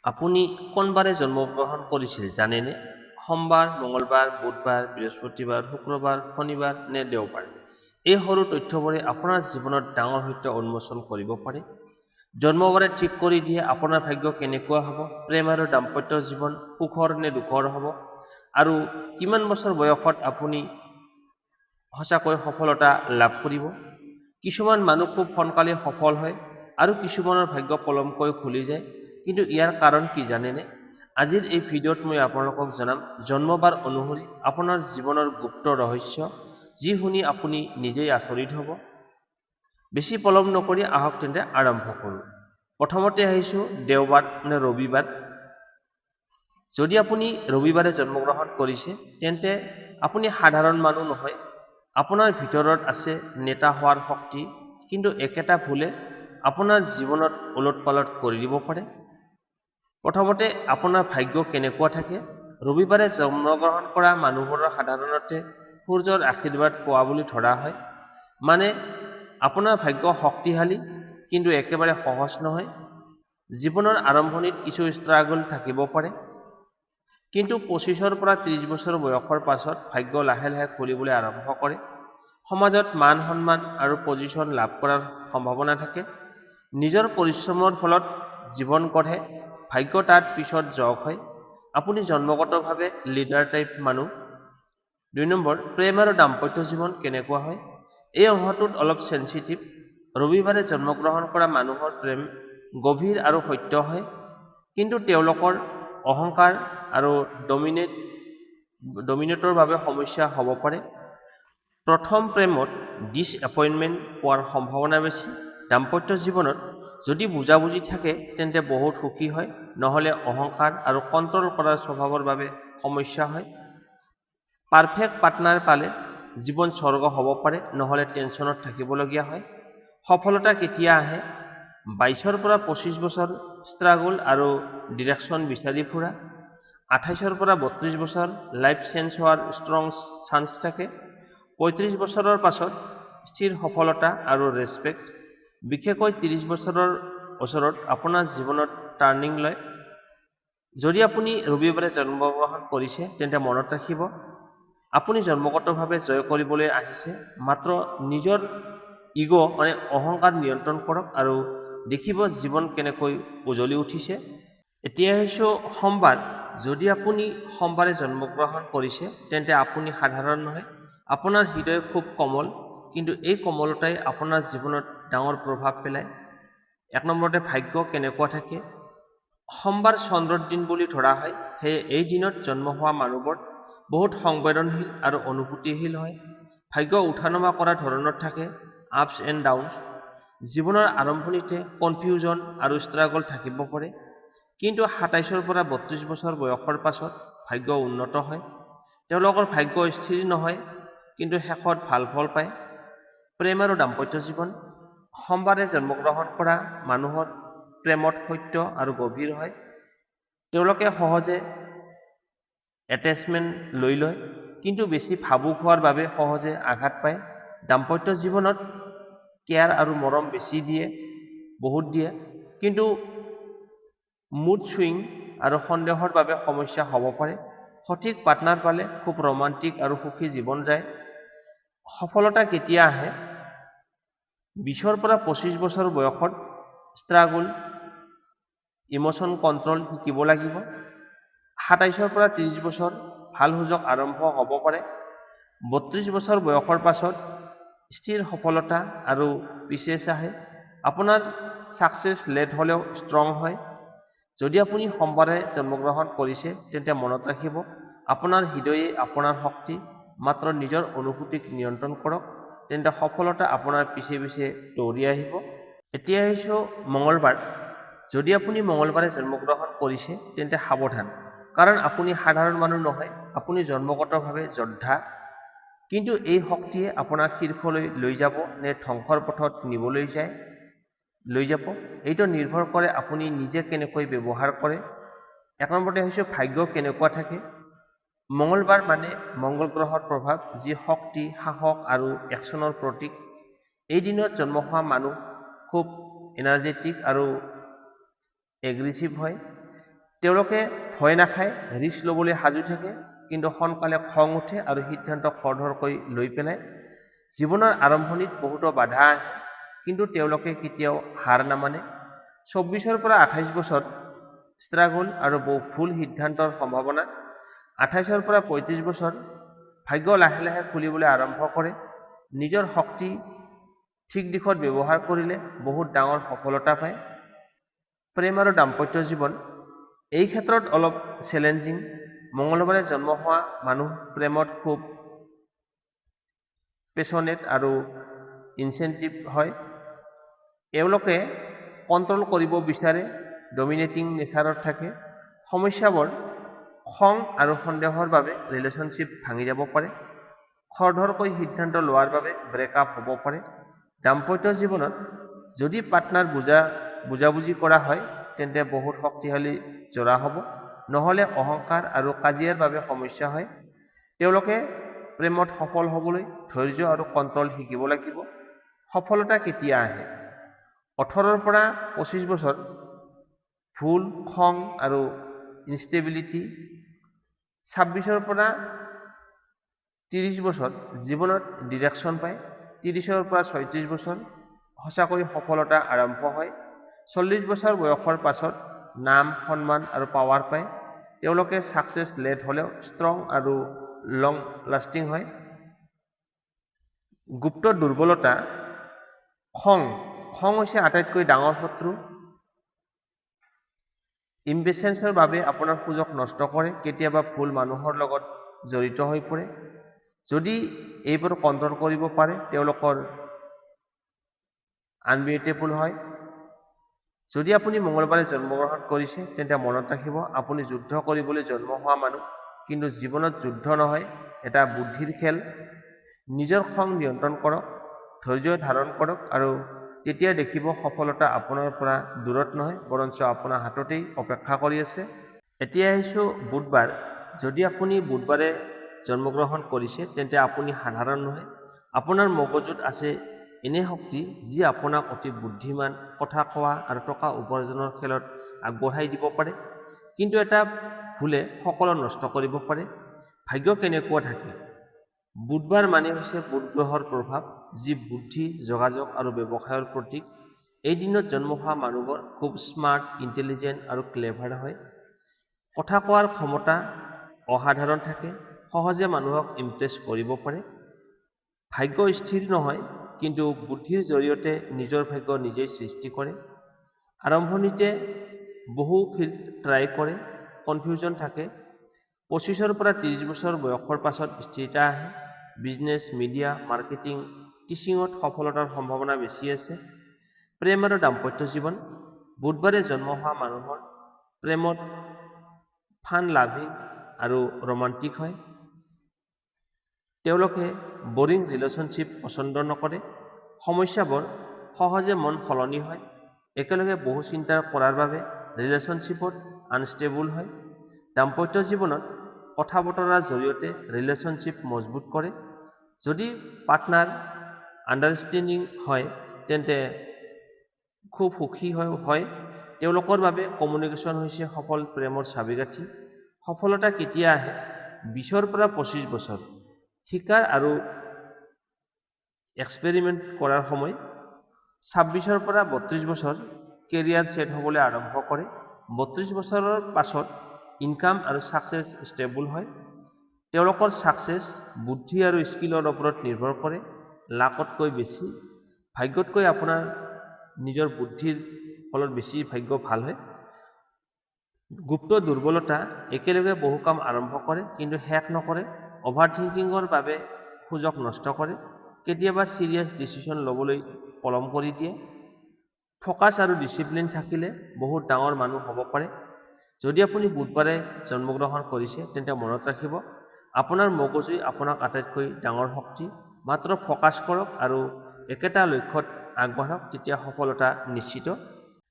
আপুনি কোনবাৰে জন্মগ্ৰহণ কৰিছিল জানেনে? সোমবাৰ, মঙলবাৰ, বুধবাৰ, বৃহস্পতিবাৰ, শুক্ৰবাৰ, শনিবাৰ নে দেওবাৰ? এই সৰু তথ্যবোৰে আপোনাৰ জীৱনত ডাঙৰ সত্য উন্মোচন কৰিব পাৰে। জন্মবাৰে ঠিক কৰি দিয়ে আপোনাৰ ভাগ্য কেনেকুৱা হ'ব, প্ৰেম আৰু দাম্পত্য জীৱন সুখৰ নে দুখৰ হ'ব, আৰু কিমান বছৰ বয়সত আপুনি সঁচাকৈ সফলতা লাভ কৰিব। কিছুমান মানুহ খুব সোনকালে সফল হয় আৰু কিছুমানৰ ভাগ্য পলমকৈ খুলি যায়। কিন্তু ইয়াৰ কাৰণ কি জানেনে? আজিৰ এই ভিডিঅ'ত মই আপোনালোকক জনাম জন্মবাৰ অনুসৰি আপোনাৰ জীৱনৰ গুপ্ত ৰহস্য, যি শুনি আপুনি নিজেই আচৰিত হ'ব। বেছি পলম নকৰি আহক তেন্তে আৰম্ভ কৰোঁ। প্ৰথমতে আহিছোঁ দেওবাৰ নে ৰবিবাৰ। যদি আপুনি ৰবিবাৰে জন্মগ্ৰহণ কৰিছে তেন্তে আপুনি সাধাৰণ মানুহ নহয়। আপোনাৰ ভিতৰত আছে নেতা হোৱাৰ শক্তি, কিন্তু একেটা ভুলে আপোনাৰ জীৱনত ওলট-পালট কৰি দিব পাৰে। প্ৰথমতে আপোনাৰ ভাগ্য কেনেকুৱা থাকে? ৰবিবাৰে জন্মগ্ৰহণ কৰা মানুহবোৰৰ সাধাৰণতে সূৰ্যৰ আশীৰ্বাদ পোৱা বুলি ধৰা হয়। মানে আপোনাৰ ভাগ্য শক্তিশালী, কিন্তু একেবাৰে সহজ নহয়। জীৱনৰ আৰম্ভণিত কিছু ষ্ট্ৰাগল থাকিব পাৰে, কিন্তু 25ৰ পৰা 30 বছৰ বয়সৰ পাছত ভাগ্য লাহে লাহে খুলিবলৈ আৰম্ভ কৰে। সমাজত মান সন্মান আৰু পজিশ্যন লাভ কৰাৰ সম্ভাৱনা থাকে। নিজৰ পৰিশ্ৰমৰ ফলত জীৱন গঢ়ে, ভাগ্য তাত পিছত যোগ হয়। আপুনি জন্মগতভাৱে লিডাৰ টাইপ মানুহ। 2 নম্বৰ, প্ৰেম আৰু দাম্পত্য জীৱন কেনেকুৱা হয়? এই অংশটোত অলপ চেঞ্চিটিভ। ৰবিবাৰে জন্মগ্ৰহণ কৰা মানুহৰ প্ৰেম গভীৰ আৰু সত্য হয়, কিন্তু তেওঁলোকৰ অহংকাৰ আৰু ডমিনেটৰ বাবে সমস্যা হ'ব পাৰে। প্ৰথম প্ৰেমত ডিসএপইণ্টমেণ্ট পোৱাৰ সম্ভাৱনা বেছি। দাম্পত্য জীৱনত যদি বুজাবুজি থাকে তেন্তে বহুত সুখী হয়, নহ'লে অহংকাৰ আৰু কণ্ট্ৰল কৰাৰ স্বভাৱৰ বাবে সমস্যা হয়। পাৰফেক্ট পাৰ্টনাৰ পালে জীৱন স্বৰ্গ হ'ব পাৰে, নহ'লে টেনশ্যনত থাকিবলগীয়া হয়। সফলতা কেতিয়া আহে? 22ৰ পৰা 25 বছৰ ষ্ট্ৰাগল আৰু ডিৰেকশ্যন বিচাৰি ফুৰা। 28ৰ পৰা 32 বছৰ লাইফ চেঞ্জ হোৱাৰ ষ্ট্ৰং চান্স থাকে। 35 বছৰৰ পাছত স্থিৰ সফলতা আৰু ৰেছপেক্ট। বিশেষকৈ 30 বছৰৰ ওচৰত আপোনাৰ জীৱনত টাৰ্ণিং লয়। যদি আপুনি ৰবিবাৰে জন্মগ্ৰহণ কৰিছে তেন্তে মনত ৰাখিব, আপুনি জন্মগতভাৱে জয় কৰিবলৈ আহিছে। মাত্ৰ নিজৰ ইগ' অহংকাৰ নিয়ন্ত্ৰণ কৰক আৰু দেখিব জীৱন কেনেকৈ উজলি উঠিছে। এতিয়া আহিছোঁ সোমবাৰ। যদি আপুনি সোমবাৰে জন্মগ্ৰহণ কৰিছে তেন্তে আপুনি সাধাৰণ নহয়। আপোনাৰ হৃদয় খুব কোমল, কিন্তু এই কোমলতাই আপোনাৰ জীৱনত ডাঙৰ প্ৰভাৱ পেলায়। 1 নম্বৰতে ভাগ্য কেনেকুৱা থাকে? সোমবাৰ চন্দ্ৰৰ দিন বুলি ধৰা হয়, সেয়ে এই দিনত জন্ম হোৱা মানুহবোৰ বহুত সংবেদনশীল আৰু অনুভূতিশীল হয়। ভাগ্য উঠা-নমা কৰা ধৰণত থাকে, আপছ এণ্ড ডাউনছ। জীৱনৰ আৰম্ভণিতে কনফিউজন আৰু ষ্ট্ৰাগল থাকিব পাৰে, কিন্তু 27ৰ পৰা 32 বছৰ বয়সৰ পাছত ভাগ্য উন্নত হয়। তেওঁলোকৰ ভাগ্য স্থিৰ নহয়, কিন্তু শেষত ভাল ফল পায়। প্ৰেম আৰু দাম্পত্য জীৱন। সোমবাৰে জন্মগ্ৰহণ কৰা মানুহৰ প্ৰেমত সত্য আৰু গভীৰ হয়। তেওঁলোকে সহজে এটেচমেণ্ট লৈ লয়, কিন্তু বেছি ভাবুক হোৱাৰ বাবে সহজে আঘাত পায়। দাম্পত্য জীৱনত কেয়াৰ আৰু মৰম বেছি দিয়ে, বহুত দিয়ে, কিন্তু মুড ছুইং আৰু সন্দেহৰ বাবে সমস্যা হ'ব পাৰে। সঠিক পাৰ্টনাৰ পালে খুব ৰোমান্টিক আৰু সুখী জীৱন যায়। সফলতা কেতিয়া আহে? 20ৰ পৰা 25 বছৰ বয়সত ষ্ট্ৰাগল, ইমোশ্যন কণ্ট্ৰল শিকিব লাগিব। 27ৰ পৰা 30 বছৰ ভাল সুযোগ আৰম্ভ হ'ব পাৰে। 32 বছৰ বয়সৰ পাছত স্থিৰ সফলতা আৰু পিছে আহে। আপোনাৰ ছাকচেছ লেট হ'লেও ষ্ট্ৰং হয়। যদি আপুনি সোমবাৰে জন্মগ্ৰহণ কৰিছে তেন্তে মনত ৰাখিব, আপোনাৰ হৃদয়ে আপোনাৰ শক্তি। মাত্ৰ নিজৰ অনুভূতিক নিয়ন্ত্ৰণ কৰক, তেন্তে সফলতা আপোনাৰ পিছে পিছে দৌৰি আহিব। এতিয়া আহিছোঁ মঙলবাৰ। যদি আপুনি মঙলবাৰে জন্মগ্ৰহণ কৰিছে তেন্তে সাৱধান, কাৰণ আপুনি সাধাৰণ মানুহ নহয়। আপুনি জন্মগতভাৱে যোদ্ধা, কিন্তু এই শক্তিয়ে আপোনাক শীৰ্ষলৈ লৈ যাব নে ধ্বংসৰ পথত লৈ যাব, এইটো নিৰ্ভৰ কৰে আপুনি নিজে কেনেকৈ ব্যৱহাৰ কৰে। 1 নম্বৰতে হৈছে ভাগ্য কেনেকুৱা থাকে? মঙলবাৰ মানে মংগল গ্ৰহৰ প্ৰভাৱ, যি শক্তি, সাহস আৰু একশ্যনৰ প্ৰতীক। এই দিনত জন্ম হোৱা মানুহ খুব এনাৰ্জেটিক আৰু এগ্ৰেছিভ হয়। তেওঁলোকে ভয় নাখায়, ৰিস্ক ল'বলৈ সাজু থাকে, কিন্তু সোনকালে খং উঠে আৰু সিদ্ধান্ত খৰধৰকৈ লৈ পেলায়। জীৱনৰ আৰম্ভণিত বহুতো বাধা আহে, কিন্তু তেওঁলোকে কেতিয়াও হাৰ নামানে। 24 পৰা 28 বছৰ ষ্ট্ৰাগল আৰু বহু ভুল সিদ্ধান্তৰ সম্ভাৱনা। 28 পৰা 35 বছৰ ভাগ্য লাহে লাহে খুলিবলৈ আৰম্ভ কৰে। নিজৰ শক্তি ঠিক দিশত ব্যৱহাৰ কৰিলে বহুত ডাঙৰ সফলতা পায়। প্ৰেম আৰু দাম্পত্য জীৱন এই ক্ষেত্ৰত অলপ চেলেঞ্জিং। মঙলবাৰে জন্ম হোৱা মানুহ প্ৰেমত খুব পেছনেট আৰু ইনচেণ্টিভ হয়। এওঁলোকে কণ্ট্ৰল কৰিব বিচাৰে, ডমিনেটিং নেচাৰত থাকে। সমস্যাবোৰ খং আৰু সন্দেহৰ বাবে ৰিলেশ্যনশ্বিপ ভাঙি যাব পাৰে। খৰধৰকৈ সিদ্ধান্ত লোৱাৰ বাবে ব্ৰেকআপ হ'ব পাৰে। দাম্পত্য জীৱনত যদি পাৰ্টনাৰ বুজাবুজি কৰা হয় তেন্তে বহুত শক্তিশালী জোৰা হ'ব, নহ'লে অহংকাৰ আৰু কাজিয়াৰ বাবে সমস্যা হয়। তেওঁলোকে প্ৰেমত সফল হ'বলৈ ধৈৰ্য আৰু কণ্ট্ৰল শিকিব লাগিব। সফলতা কেতিয়া আহে? 18 পৰা 25 বছৰ ভুল, খং আৰু ইনষ্টেবিলিটি। 26 পৰা 30 বছৰ জীৱনত ডিৰেকশ্যন পায়। 30 পৰা 36 বছৰ সঁচাকৈ সফলতা আৰম্ভ হয়। 40 বছৰ বয়সৰ পাছত নাম, সন্মান আৰু পাৱাৰ পায়। তেওঁলোকে ছাকচেছ লেট হ'লেও ষ্ট্ৰং আৰু লং লাষ্টিং হয়। গুপ্ত দুৰ্বলতা খং হৈছে আটাইতকৈ ডাঙৰ শত্ৰু। ইম্পেচেন্সৰ বাবে আপোনাৰ সুযোগ নষ্ট কৰে, কেতিয়াবা ভুল মানুহৰ লগত জড়িত হৈ পৰে। যদি এইবোৰ কণ্ট্ৰল কৰিব পাৰে তেওঁলোকৰ আনবিটেবল হয়। যদি আপুনি মঙলবাৰে জন্মগ্ৰহণ কৰিছে তেন্তে মনত ৰাখিব, আপুনি যুদ্ধ কৰিবলৈ জন্ম হোৱা মানুহ, কিন্তু জীৱনত যুদ্ধ নহয়, এটা বুদ্ধিৰ খেল। নিজৰ খং নিয়ন্ত্ৰণ কৰক, ধৈৰ্য ধাৰণ কৰক আৰু তেতিয়া দেখিব সফলতা আপোনাৰ পৰা দূৰত নহয়, বৰঞ্চ আপোনাৰ হাততেই অপেক্ষা কৰি আছে। এতিয়া আহিছোঁ বুধবাৰ। যদি আপুনি বুধবাৰে জন্মগ্ৰহণ কৰিছে তেন্তে আপুনি সাধাৰণ নহয়। আপোনাৰ মগজুত আছে এনে শক্তি যি আপোনাক অতি বুদ্ধিমান, কথা কোৱা আৰু টকা উপাৰ্জনৰ খেলত আগবঢ়াই দিব পাৰে। কিন্তু এটা ভুলে সকলো নষ্ট কৰিব পাৰে। ভাগ্য কেনেকুৱা থাকে? বুধবাৰ মানে হৈছে বুধ গ্ৰহৰ প্ৰভাৱ, যি বুদ্ধি, যোগাযোগ আৰু ব্যৱসায়ৰ প্ৰতীক। এই দিনত জন্ম হোৱা মানুহবোৰ খুব স্মাৰ্ট, ইণ্টেলিজেণ্ট আৰু ক্লেভাৰ হয়। কথা কোৱাৰ ক্ষমতা অসাধাৰণ থাকে, সহজে মানুহক ইমপ্ৰেছ কৰিব পাৰে। ভাগ্য স্থিৰ নহয়, কিন্তু বুদ্ধিৰ জৰিয়তে নিজৰ ভাগ্য নিজেই সৃষ্টি কৰে। আৰম্ভণিতে বহু ফিল্ড ট্ৰাই কৰে, কনফিউজন থাকে। 25 পৰা 30 বছৰ বয়সৰ পাছত স্থিৰতা আহে। বিজনেছ, মিডিয়া, মাৰ্কেটিং, টিচিঙত সফলতাৰ সম্ভাৱনা বেছি আছে। প্ৰেম আৰু দাম্পত্য জীৱন বুধবাৰে জন্ম হোৱা মানুহৰ প্ৰেমত ফান লাভিং আৰু ৰোমান্টিক হয়। তেওঁলোকে বৰিং ৰিলেশ্যনশ্বিপ পচন্দ নকৰে। সমস্যাবোৰ সহজে মন সলনি হয়। একেলগে বহু চিন্তা কৰাৰ বাবে ৰিলেশ্যনশ্বিপত আনষ্টেবল হয়। দাম্পত্য জীৱনত কথা বতৰাৰ জৰিয়তে ৰিলেশ্যনশ্বিপ মজবুত কৰে। যদি পাৰ্টনাৰ আণ্ডাৰষ্টেণ্ডিং হয় তেন্তে খুব সুখী হয়। তেওঁলোকৰ বাবে কমিউনিকেশ্যন হৈছে সফল প্ৰেমৰ চাবিকাঠি। সফলতা কেতিয়া আহে? 20 পৰা 25 বছৰ শিকাৰ আৰু এক্সপেৰিমেণ্ট কৰাৰ সময়। 26 পৰা 32 বছৰ কেৰিয়াৰ ছেট হ'বলৈ আৰম্ভ কৰে। 32 বছৰৰ পাছত ইনকাম আৰু ছাকচেছ ষ্টেবল হয়। তেওঁলোকৰ ছাকচেছ বুদ্ধি আৰু স্কিলৰ ওপৰত নিৰ্ভৰ কৰে, লাকতকৈ বেছি। ভাগ্যতকৈ আপোনাৰ নিজৰ বুদ্ধিৰ ফলত বেছি ভাগ্য ভাল হয়। গুপ্ত দুৰ্বলতা একেলগে বহু কাম আৰম্ভ কৰে কিন্তু শেষ নকৰে। অভাৰ থিংকিঙৰ বাবে সুযোগ নষ্ট কৰে। কেতিয়াবা চিৰিয়াছ ডিচিশ্যন ল'বলৈ পলম কৰি দিয়ে। ফ'কাছ আৰু ডিচিপ্লিন থাকিলে বহুত ডাঙৰ মানুহ হ'ব পাৰে। যদি আপুনি বুধবাৰে জন্মগ্ৰহণ কৰিছে তেন্তে মনত ৰাখিব, আপোনাৰ মগজুই আপোনাক আটাইতকৈ ডাঙৰ শক্তি। মাত্ৰ ফ'কাছ কৰক আৰু একেটা লক্ষ্যত আগবাঢ়ক, তেতিয়া সফলতা নিশ্চিত।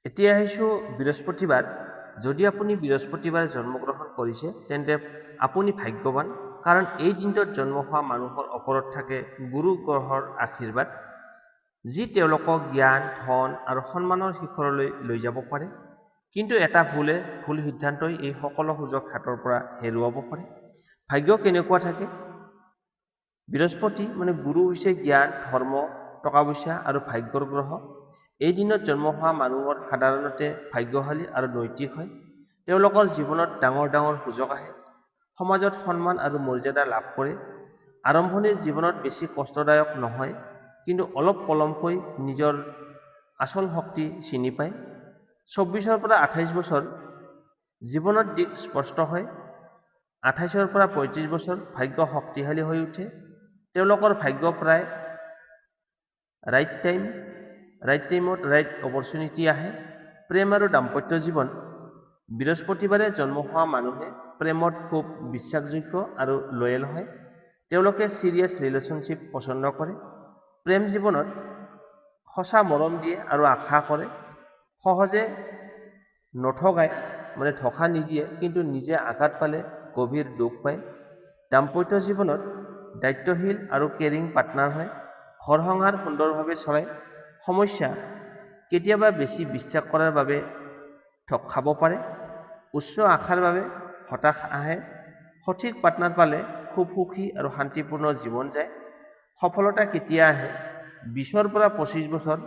এতিয়া আহিছোঁ বৃহস্পতিবাৰ। যদি আপুনি বৃহস্পতিবাৰে জন্মগ্ৰহণ কৰিছে তেন্তে আপুনি ভাগ্যৱান, কাৰণ এই দিনটোত জন্ম হোৱা মানুহৰ ওপৰত থাকে গুৰু গ্ৰহৰ আশীৰ্বাদ, যি তেওঁলোকক জ্ঞান, ধন আৰু সন্মানৰ শিখৰলৈ লৈ যাব পাৰে। কিন্তু এটা ভুল সিদ্ধান্তই এই সকলো সুযোগ হাতৰ পৰা হেৰুৱাব পাৰে। ভাগ্য কেনেকুৱা থাকে? বৃহস্পতি মানে গুৰু হৈছে জ্ঞান, ধৰ্ম, টকা পইচা আৰু ভাগ্যৰ গ্ৰহ। এই দিনত জন্ম হোৱা মানুহৰ সাধাৰণতে ভাগ্যশালী আৰু নৈতিক হয়। তেওঁলোকৰ জীৱনত ডাঙৰ ডাঙৰ সুযোগ আহে, সমাজত সন্মান আৰু মৰ্যাদা লাভ কৰে। আৰম্ভণিৰ জীৱনত বেছি কষ্টদায়ক নহয়, কিন্তু অলপ পলমকৈ নিজৰ আচল শক্তি চিনি পায়। 24 পৰা 28 বছৰ জীৱনত দিশ স্পষ্ট হয়। 28 পৰা 35 বছৰ ভাগ্য শক্তিশালী হৈ উঠে। তেওঁলোকৰ ভাগ্য প্ৰায় ৰাইট টাইমত ৰাইট অপৰচুনিটি আহে। প্ৰেম আৰু দাম্পত্য জীৱন। বৃহস্পতিবাৰে জন্ম হোৱা মানুহে প্ৰেমত খুব বিশ্বাসযোগ্য আৰু লয়েল হয়। তেওঁলোকে চিৰিয়াছ ৰিলেশ্যনশ্বিপ পচন্দ কৰে। প্ৰেম জীৱনত সঁচা মৰম দিয়ে আৰু আশা কৰে। সহজে নঠগায়, মানে ধোকা নিদিয়ে, কিন্তু নিজে আঘাত পালে গভীৰ দুখ পায়। দাম্পত্য জীৱনত দায়িত্বশীল আৰু কেয়াৰিং পাৰ্টনাৰ হয়। ঘৰ সংসাৰ সুন্দৰভাৱে চলায়। সমস্যা কেতিয়াবা বেছি বিশ্বাস কৰাৰ বাবে ঠগ খাব পাৰে। উচ্চ আশাৰ বাবে হতাশ আহে। সঠিক পাৰ্টনাৰ পালে খুব সুখী আৰু শান্তিপূৰ্ণ জীৱন যায়। সফলতা কেতিয়া আহে? 20 পৰা 25 বছৰ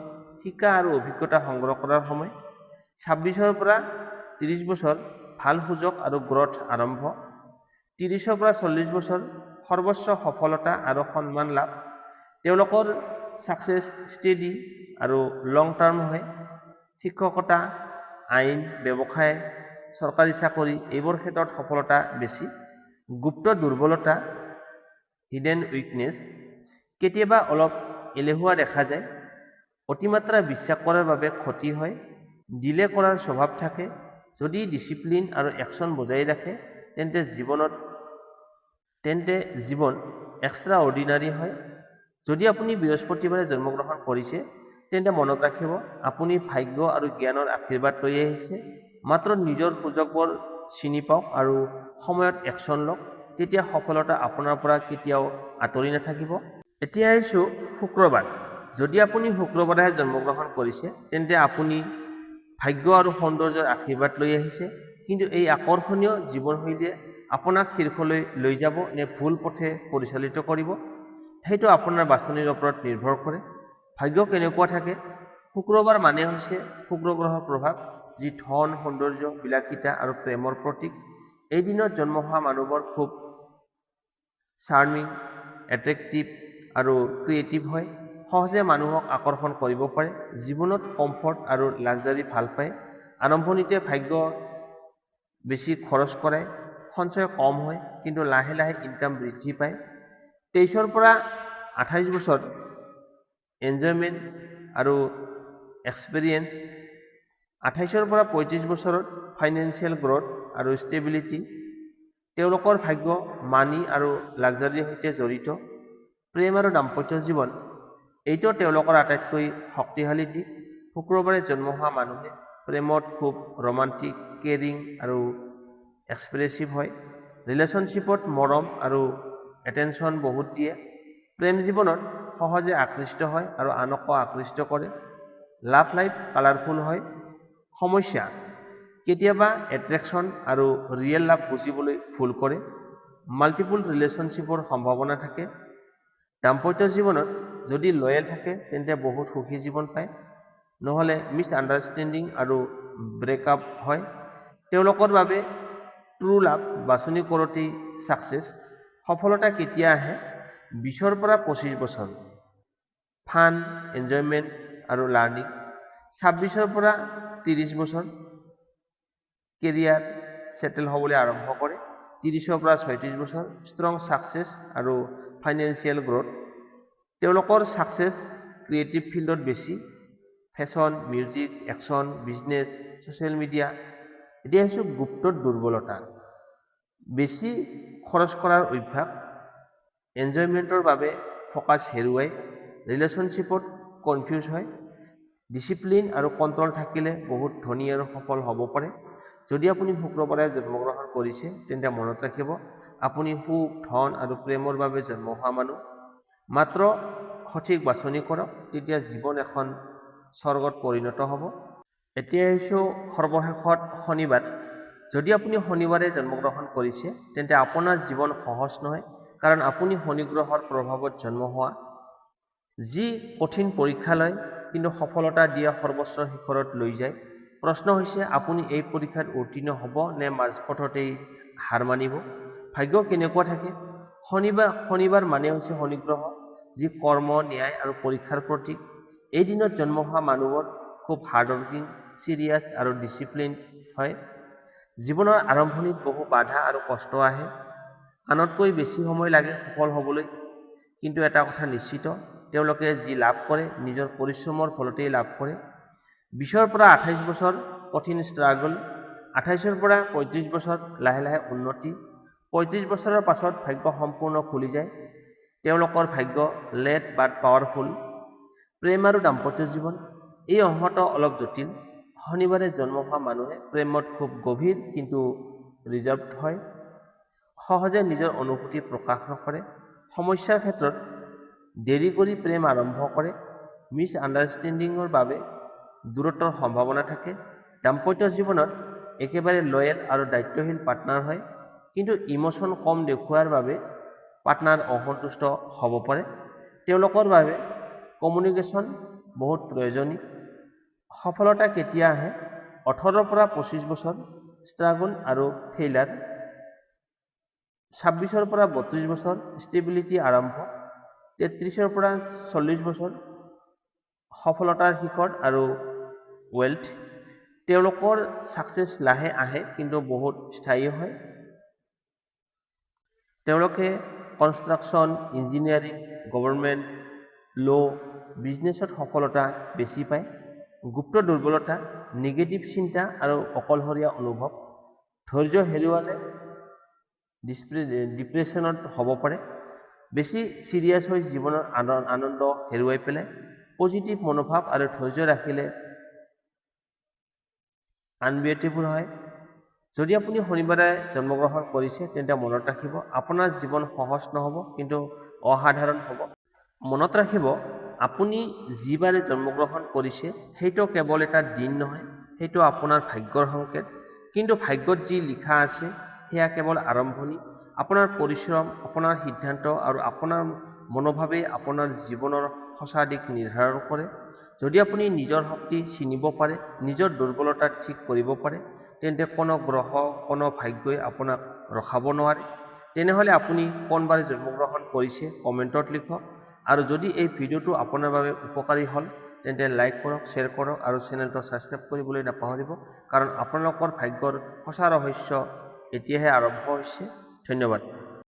শিক্ষা আৰু অভিজ্ঞতা সংগ্ৰহ কৰাৰ সময়। 26 পৰা 30 বছৰ ভাল সুযোগ আৰু গ্ৰথ আৰম্ভ। 30 পৰা 40 বছৰ সৰ্বোচ্চ সফলতা আৰু সন্মান লাভ। তেওঁলোকৰ ছাকচেছ ষ্টেডি আৰু লং টাৰ্ম হয়। শিক্ষকতা, আইন, ব্যৱসায়, চৰকাৰী চাকৰি এইবোৰ ক্ষেত্ৰত সফলতা বেছি। গুপ্ত দুৰ্বলতা, হিডেন উইকনেছ। কেতিয়াবা অলপ এলেহুৱা দেখা যায়। অতিমাত্ৰা বিশ্বাস কৰাৰ বাবে ক্ষতি হয়। ডিলে কৰাৰ স্বভাৱ থাকে। যদি ডিচিপ্লিন আৰু একশ্যন বজাই ৰাখে তেন্তে জীৱন এক্সট্ৰা অৰ্ডিনাৰী হয়। যদি আপুনি বৃহস্পতিবাৰে জন্মগ্ৰহণ কৰিছে তেন্তে মনত ৰাখিব, আপুনি ভাগ্য আৰু জ্ঞানৰ আশীৰ্বাদ লৈ আহিছে। মাত্ৰ নিজৰ সুযোগবোৰ চিনি পাওক আৰু সময়ত একশ্যন লওক, তেতিয়া সফলতা আপোনাৰ পৰা কেতিয়াও আঁতৰি নাথাকিব। এতিয়া আহিছোঁ শুক্ৰবাৰ। যদি আপুনি শুক্ৰবাৰে জন্মগ্ৰহণ কৰিছে তেন্তে আপুনি ভাগ্য আৰু সৌন্দৰ্যৰ আশীৰ্বাদ লৈ আহিছে। কিন্তু এই আকৰ্ষণীয় জীৱনশৈলীয়ে আপোনাক শীৰ্ষলৈ লৈ যাব নে ভুল পথে পৰিচালিত কৰিব, সেইটো আপোনাৰ বাছনিৰ ওপৰত নিৰ্ভৰ কৰে। ভাগ্য কেনেকুৱা থাকে? শুক্ৰবাৰ মানে হৈছে শুক্ৰ গ্ৰহৰ প্ৰভাৱ, যি ধন, সৌন্দৰ্য, বিলাসিতা আৰু প্ৰেমৰ প্ৰতীক। এই দিনত জন্ম হোৱা মানুহবোৰ খুব চাৰ্মিং, এট্ৰেক্টিভ আৰু ক্ৰিয়েটিভ হয়। সহজে মানুহক আকৰ্ষণ কৰিব পাৰে। জীৱনত কমফৰ্ট আৰু লাক্সাৰী ভাল পায়। আৰম্ভণিতে ভাগ্য বেছি খৰচ কৰে, সঞ্চয় কম হয়, কিন্তু লাহে লাহে ইনকাম বৃদ্ধি পায়। 23 পৰা 28 বছৰ এনজয়মেণ্ট আৰু এক্সপেৰিয়েঞ্চ। 28 পৰা 35 বছৰত ফাইনেন্সিয়েল গ্ৰথ আৰু ষ্টেবিলিটি। তেওঁলোকৰ ভাগ্য মানি আৰু লাক্সাৰীৰ সৈতে জড়িত। প্ৰেম আৰু দাম্পত্য জীৱন, এইটো তেওঁলোকৰ আটাইতকৈ শক্তিশালী দিশ। শুক্ৰবাৰে জন্ম হোৱা মানুহে প্ৰেমত খুব ৰোমান্টিক, কেয়াৰিং আৰু এক্সপ্ৰেছিভ হয়। ৰিলেশ্যনশ্বিপত মৰম আৰু এটেনশ্যন বহুত দিয়ে। প্ৰেম জীৱনত সহজে আকৃষ্ট হয় আৰু আনকো আকৃষ্ট কৰে। লাভ লাইফ কালাৰফুল হয়। সমস্যা কেতিয়াবা এট্ৰেকশ্যন আৰু ৰিয়েল লাভ বুজিবলৈ ভুল কৰে। মাল্টিপুল ৰিলেশ্যনশ্বিপৰ সম্ভাৱনা থাকে। দাম্পত্য জীৱনত যদি লয়েল থাকে তেন্তে বহুত সুখী জীৱন পায়, নহ'লে মিছ আণ্ডাৰষ্টেণ্ডিং আৰু ব্ৰেকআপ হয়। তেওঁলোকৰ বাবে ট্ৰু লাভ বাছনি কৰোঁতেই ছাকচেছ। সফলতা কেতিয়া আহে? 20 পৰা 25 বছৰ ফান, এনজয়মেণ্ট আৰু লাৰ্ণিং। 26 পৰা 30 বছৰ কেৰিয়াৰ ছেটেল হ'বলৈ আৰম্ভ কৰে। 30 পৰা 36 বছৰ ষ্ট্ৰং ছাকচেছ আৰু ফাইনেন্সিয়েল গ্ৰথ। তেওঁলোকৰ ছাকচেছ ক্ৰিয়েটিভ ফিল্ডত বেছি। Fashion, music, action, business, social media. এতিয়া আহিছোঁ গুপ্ত দুৰ্বলতা। বেছি খৰচ কৰাৰ অভ্যাস, এনজয়মেণ্টৰ বাবে ফ'কাছ হেৰুৱাই, ৰিলেশ্যনশ্বিপত কনফিউজ হয়। ডিচিপ্লিন আৰু কণ্ট্ৰল থাকিলে বহুত ধনী আৰু সফল হ'ব পাৰে। যদি আপুনি শুক্ৰবাৰে জন্মগ্ৰহণ কৰিছে তেন্তে মনত ৰাখিব, আপুনি সুখ, ধন আৰু প্ৰেমৰ বাবে জন্ম হোৱা মানুহ। মাত্ৰ সঠিক বাছনি কৰক, তেতিয়া জীৱন এখন স্বৰ্গত পৰিণত হ'ব। এতিয়া আহিছোঁ সৰ্বশেষত শনিবাৰ। যদি আপুনি শনিবাৰে জন্মগ্ৰহণ কৰিছে তেন্তে আপোনাৰ জীৱন সহজ নহয়, কাৰণ আপুনি শনি গ্ৰহৰ প্ৰভাৱত জন্ম হোৱা, যি কঠিন পৰীক্ষা লয় কিন্তু সফলতা দিয়া সৰ্বোচ্চ শিখৰত লৈ যায়। প্ৰশ্ন হৈছে, আপুনি এই পৰীক্ষাত উত্তীৰ্ণ হ'ব নে মাজপথতেই হাৰ মানিব? ভাগ্য কেনেকুৱা থাকে? শনিবাৰ মানে হৈছে শনি গ্ৰহ, যি কৰ্ম, ন্যায় আৰু পৰীক্ষাৰ প্ৰতীক। এই দিনত জন্ম হোৱা মানুহবোৰ খুব হাৰ্ডৱৰ্কিং, চিৰিয়াছ আৰু ডিচিপ্লিন হয়। জীৱনৰ আৰম্ভণিত বহু বাধা আৰু কষ্ট আহে, আনতকৈ বেছি সময় লাগে সফল হ'বলৈ। কিন্তু এটা কথা নিশ্চিত, তেওঁলোকে যি লাভ কৰে নিজৰ পৰিশ্ৰমৰ ফলতেই লাভ কৰে। 20ৰ পৰা 28 বছৰ কঠিন ষ্ট্ৰাগল, 28ৰ পৰা 35 বছৰ লাহে লাহে উন্নতি, 35 বছৰৰ পাছত ভাগ্য সম্পূৰ্ণ খুলি যায়। তেওঁলোকৰ ভাগ্য লেট বাট পাৱাৰফুল। প্ৰেম আৰু দাম্পত্য জীৱন, এই অংশটো অলপ জটিল। শনিবাৰে জন্ম হোৱা মানুহে প্ৰেমত খুব গভীৰ কিন্তু ৰিজাৰ্ভড হয়, সহজে নিজৰ অনুভূতি প্ৰকাশ নকৰে, সমস্যাৰ ক্ষেত্ৰত দেৰি কৰি প্ৰেম আৰম্ভ কৰে, মিছ আণ্ডাৰষ্টেণ্ডিঙৰ বাবে দূৰত্বৰ সম্ভাৱনা থাকে। দাম্পত্য জীৱনত একেবাৰে লয়েল আৰু দায়িত্বশীল পাৰ্টনাৰ হয়, কিন্তু ইমোশ্যন কম দেখুওৱাৰ বাবে পাৰ্টনাৰ অসন্তুষ্ট হ'ব পাৰে। তেওঁলোকৰ বাবে কমিউনিকেশ্যন বহুত প্ৰয়োজনীয়। সফলতা কেতিয়া আহে? 18ৰ পৰা 25 বছৰ ষ্ট্ৰাগল আৰু ফেইলাৰ, 26ৰ পৰা 32 বছৰ ষ্টেবিলিটি আৰম্ভ, 33ৰ পৰা 40 বছৰ সফলতাৰ শিখৰ আৰু ৱেলথ। তেওঁলোকৰ ছাকচেছ লাহে আহে কিন্তু বহুত স্থায়ী হয়। তেওঁলোকে কনষ্ট্ৰাকশ্যন, ইঞ্জিনিয়াৰিং, গভৰ্ণমেণ্ট, ল', বিজনেছত সফলতা বেছি পায়। গুপ্ত দুৰ্বলতা, নিগেটিভ চিন্তা আৰু অকলশৰীয়া অনুভৱ। ধৈৰ্য হেৰুৱালে ডিপ্ৰেশ্যনত হ'ব পাৰে। বেছি চিৰিয়াছ হৈ জীৱনৰ আনন্দ হেৰুৱাই পেলায়। পজিটিভ মনোভাৱ আৰু ধৈৰ্য ৰাখিলে আনবিউটিফুল হয়। যদি আপুনি শনিবাৰে জন্মগ্ৰহণ কৰিছে তেন্তে মনত ৰাখিব, আপোনাৰ জীৱন সহজ নহ'ব কিন্তু অসাধাৰণ হ'ব। মনত ৰাখিব, আপুনি যি বাৰে জন্মগ্ৰহণ কৰিছে সেইটো কেৱল এটা দিন নহয়, সেইটো আপোনাৰ ভাগ্যৰ সংকেত। কিন্তু ভাগ্যত যি লিখা আছে সেয়া কেৱল আৰম্ভণি। আপোনাৰ পৰিশ্ৰম, আপোনাৰ সিদ্ধান্ত আৰু আপোনাৰ মনোভাৱে আপোনাৰ জীৱনৰ সঁচা দিশ নিৰ্ধাৰণ কৰে। যদি আপুনি নিজৰ শক্তি চিনিব পাৰে, নিজৰ দুৰ্বলতা ঠিক কৰিব পাৰে, তেন্তে কোনো গ্ৰহ, কোনো ভাগ্যই আপোনাক ৰখাব নোৱাৰে। তেনেহ'লে আপুনি কোনবাৰে জন্মগ্ৰহণ কৰিছে কমেণ্টত লিখক। আৰু যদি এই ভিডিঅ'টো আপোনাৰ বাবে উপকাৰী হ'ল তেন্তে লাইক কৰক, শ্বেয়াৰ কৰক আৰু চেনেলটো ছাবস্ক্ৰাইব কৰিবলৈ নাপাহৰিব, কাৰণ আপোনালোকৰ ভাগ্যৰ সঁচা ৰহস্য এতিয়াহে আৰম্ভ হৈছে। ধন্যবাদ।